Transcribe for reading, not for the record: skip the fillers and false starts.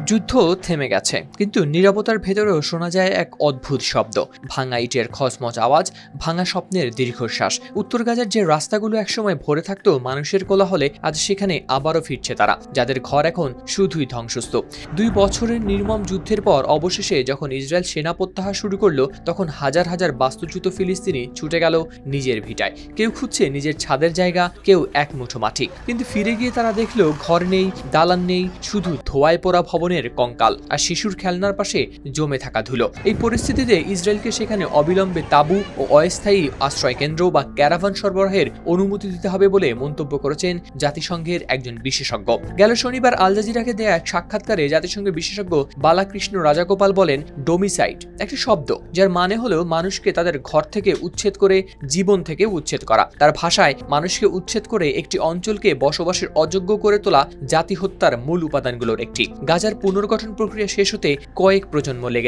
যুদ্ধ থেমে গেছে, কিন্তু নীরবতার ভেতরেও শোনা যায় এক অদ্ভুত শব্দ। ভাঙা ইটের খচমচ আওয়াজ, ভাঙা স্বপ্নের দীর্ঘশ্বাস। উত্তর গাজার যে রাস্তাগুলো একসময় ভরে থাকতো মানুষের কোলাহলে, আজ সেখানে আবারও ফিরছে তারা, যাদের ঘর এখন শুধুই ধ্বংসস্তূপ। 2 বছরের নির্মম যুদ্ধের পর অবশেষে যখন ইসরায়েল সেনা প্রত্যাহার শুরু করলো, তখন হাজার হাজার বাস্তুচ্যুত ফিলিস্তিনি ছুটে গেল নিজের ভিটায়। কেউ খুঁজছে নিজের ছাদের জায়গা, কেউ এক মুঠো মাটি। কিন্তু ফিরে গিয়ে তারা দেখলো ঘর নেই, দালান নেই, শুধু ধোঁয়ায় পোড়া ভবনের কঙ্কাল আর শিশুর খেলনার পাশে জমে থাকা ধুলো। এই পরিস্থিতিতে ইসরায়েলকে সেখানে অবিলম্বে তাঁবু ও অস্থায়ী আশ্রয় কেন্দ্র বা ক্যারাভান সরবরাহের অনুমতি দিতে হবে বলে মন্তব্য করেছেন জাতিসংঘের একজন বিশেষজ্ঞ। গেল শনিবার আল জাজিরাকে দেয়া এক সাক্ষাৎকারে জাতিসংঘের বিশেষজ্ঞ বালাকৃষ্ণ রাজাগোপাল বলেন, ডোমিসাইড একটি শব্দ যার মানে হলো মানুষকে তাদের ঘর থেকে উচ্ছেদ করে জীবন থেকে উচ্ছেদ করা। তার ভাষায় মানুষকে উচ্ছেদ করে একটি অঞ্চলকে বসবাসের অযোগ্য করে তোলা জাতি হত্যার মূল উপাদানগুলোর একটি। গাজার পুনর্গঠন প্রক্রিয়া শেষ হতে কয়েক প্রজন্ম লেগে